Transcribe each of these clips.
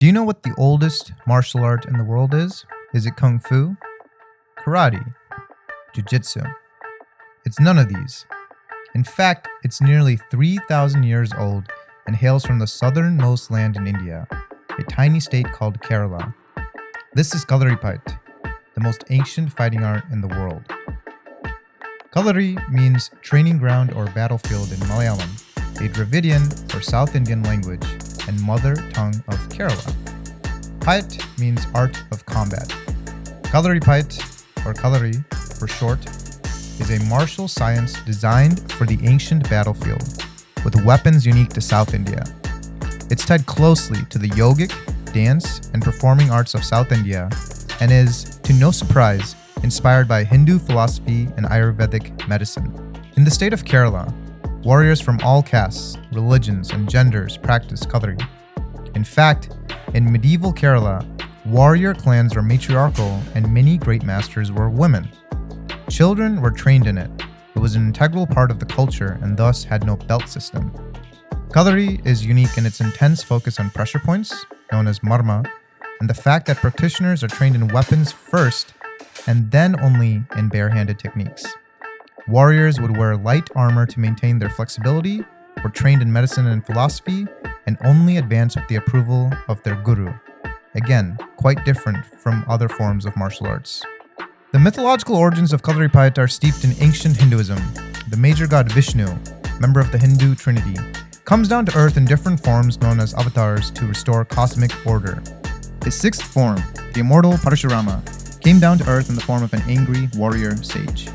Do you know what the oldest martial art in the world is? Is it Kung Fu? Karate? Jiu-Jitsu? It's none of these. In fact, it's nearly 3,000 years old and hails from the southernmost land in India, a tiny state called Kerala. This is Kalaripayattu, the most ancient fighting art in the world. Kalari means training ground or battlefield in Malayalam, a Dravidian or South Indian language and mother tongue of Kerala. Payat means art of combat. Kalaripayattu, or Kalari for short, is a martial science designed for the ancient battlefield, with weapons unique to South India. It's tied closely to the yogic, dance, and performing arts of South India, and is, to no surprise, inspired by Hindu philosophy and Ayurvedic medicine. In the state of Kerala, warriors from all castes, religions, and genders practice Kalari. In fact, in medieval Kerala, warrior clans were matriarchal and many great masters were women. Children were trained in it. It was an integral part of the culture and thus had no belt system. Kalari is unique in its intense focus on pressure points, known as marma, and the fact that practitioners are trained in weapons first and then only in barehanded techniques. Warriors would wear light armor to maintain their flexibility, were trained in medicine and philosophy, and only advance with the approval of their guru. Again, quite different from other forms of martial arts. The mythological origins of Kalaripayattu are steeped in ancient Hinduism. The major god Vishnu, member of the Hindu Trinity, comes down to earth in different forms known as avatars to restore cosmic order. His sixth form, the immortal Parashurama, came down to earth in the form of an angry warrior sage.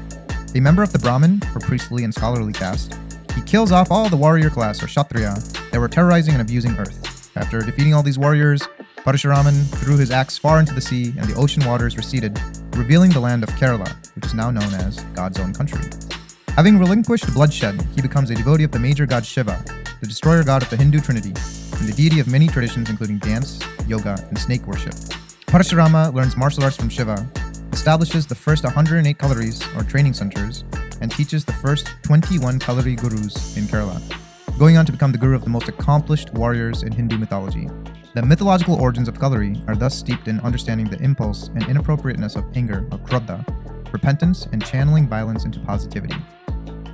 A member of the Brahmin, or priestly and scholarly caste, he kills off all the warrior class, or Kshatriya, that were terrorizing and abusing earth. After defeating all these warriors, Parashuraman threw his axe far into the sea and the ocean waters receded, revealing the land of Kerala, which is now known as God's own country. Having relinquished bloodshed, he becomes a devotee of the major god Shiva, the destroyer god of the Hindu Trinity, and the deity of many traditions including dance, yoga, and snake worship. Parashurama learns martial arts from Shiva, establishes the first 108 Kalaris, or training centers, and teaches the first 21 Kalari gurus in Kerala, going on to become the guru of the most accomplished warriors in Hindu mythology. The mythological origins of Kalari are thus steeped in understanding the impulse and inappropriateness of anger, or krodha, repentance, and channeling violence into positivity.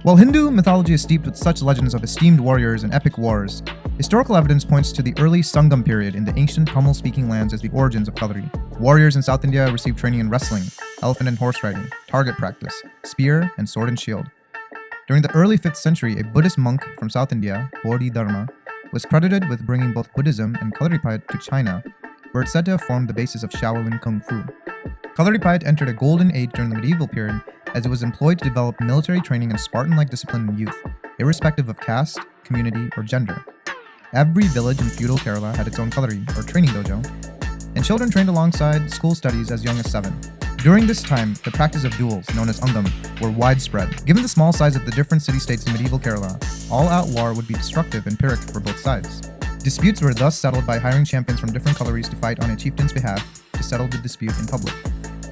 While Hindu mythology is steeped with such legends of esteemed warriors and epic wars, historical evidence points to the early Sangam period in the ancient Tamil-speaking lands as the origins of Kalari. Warriors in South India received training in wrestling, elephant and horse riding, target practice, spear, and sword and shield. During the early 5th century, a Buddhist monk from South India, Bodhidharma, was credited with bringing both Buddhism and Kalaripayattu to China, where it's said to have formed the basis of Shaolin Kung Fu. Kalaripayattu entered a golden age during the medieval period as it was employed to develop military training and Spartan-like discipline in youth, irrespective of caste, community, or gender. Every village in feudal Kerala had its own Kalari, or training dojo, and children trained alongside school studies as young as 7. During this time, the practice of duels, known as angam, were widespread. Given the small size of the different city-states in medieval Kerala, all-out war would be destructive and pyrrhic for both sides. Disputes were thus settled by hiring champions from different Kalaris to fight on a chieftain's behalf to settle the dispute in public.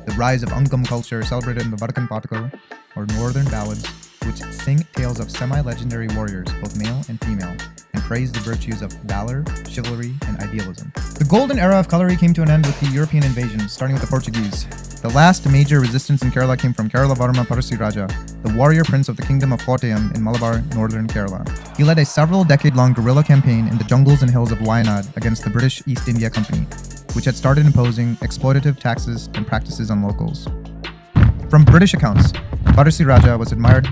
The rise of angam culture celebrated in the Vadakan Patakal, or northern ballads, which sing tales of semi-legendary warriors, both male and female, and praise the virtues of valor, chivalry, and idealism. The golden era of Kalari came to an end with the European invasion, starting with the Portuguese. The last major resistance in Kerala came from Kerala Varma Parasi Raja, the warrior prince of the kingdom of Kottayam in Malabar, northern Kerala. He led a several decade-long guerrilla campaign in the jungles and hills of Wayanad against the British East India Company, which had started imposing exploitative taxes and practices on locals. From British accounts, Parasi Raja was admired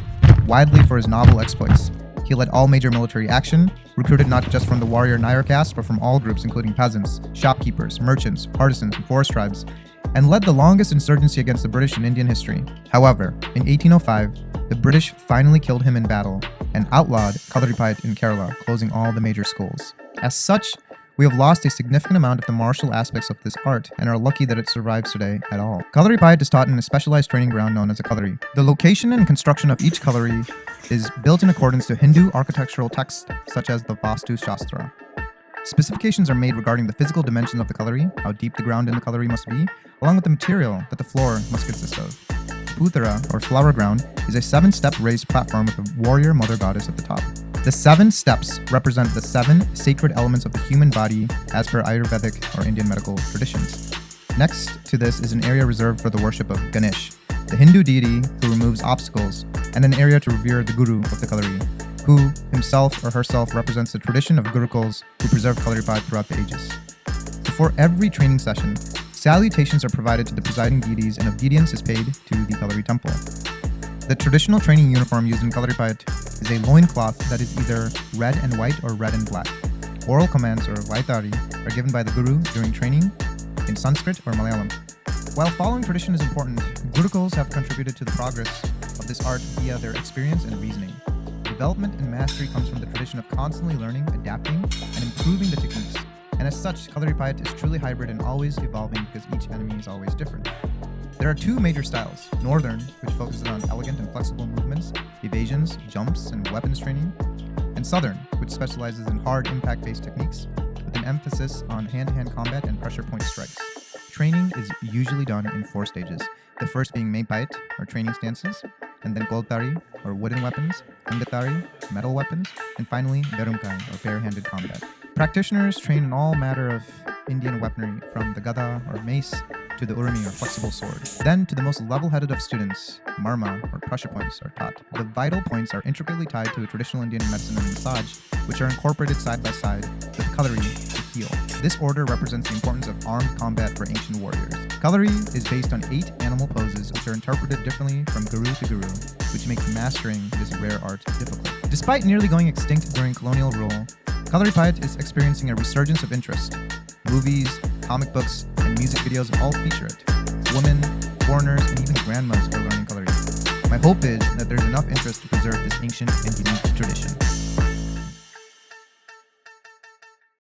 widely for his novel exploits. He led all major military action, recruited not just from the warrior Nair caste, but from all groups including peasants, shopkeepers, merchants, artisans, and forest tribes, and led the longest insurgency against the British in Indian history. However, in 1805, the British finally killed him in battle and outlawed Kalaripayattu in Kerala, closing all the major schools. As such, we have lost a significant amount of the martial aspects of this art and are lucky that it survives today at all. Kalaripayattu is taught in a specialized training ground known as a Kalari. The location and construction of each Kalari is built in accordance to Hindu architectural texts such as the Vastu Shastra. Specifications are made regarding the physical dimensions of the Kalari, how deep the ground in the Kalari must be, along with the material that the floor must consist of. Puthara, or flower ground, is a 7-step raised platform with a warrior mother goddess at the top. The 7 steps represent the 7 sacred elements of the human body as per Ayurvedic or Indian medical traditions. Next to this is an area reserved for the worship of Ganesh, the Hindu deity who removes obstacles, and an area to revere the guru of the Kalari, who himself or herself represents the tradition of Gurukuls who preserve Kalaripayattu throughout the ages. Before every training session, salutations are provided to the presiding deities and obedience is paid to the Kalari temple. The traditional training uniform used in Kalaripayattu is a loincloth that is either red and white or red and black. Oral commands or vaitari are given by the guru during training in Sanskrit or Malayalam. While following tradition is important, Gurukuls have contributed to the progress of this art via their experience and reasoning. Development and mastery comes from the tradition of constantly learning, adapting, and improving the techniques. And as such, Kalaripayattu is truly hybrid and always evolving because each enemy is always different. There are 2 major styles: Northern, which focuses on elegant and flexible movements, evasions, jumps, and weapons training, and Southern, which specializes in hard impact-based techniques with an emphasis on hand-to-hand combat and pressure point strikes. Training is usually done in 4 stages, the first being Meipayat, or training stances, and then Goltari, or wooden weapons, Angatari, metal weapons, and finally Verumkai, or bare-handed combat. Practitioners train in all matter of Indian weaponry, from the gada or mace to the urmi or flexible sword. Then to the most level-headed of students, marma or pressure points are taught. The vital points are intricately tied to a traditional Indian medicine and massage, which are incorporated side by side with Kalari to heal. This order represents the importance of armed combat for ancient warriors. Kalari is based on 8 animal poses which are interpreted differently from guru to guru, which makes mastering this rare art difficult. Despite nearly going extinct during colonial rule, Kalaripayattu is experiencing a resurgence of interest. Movies, comic books, and music videos all feature it. Women, foreigners, and even grandmas are learning Kalari. My hope is that there's enough interest to preserve this ancient and unique tradition.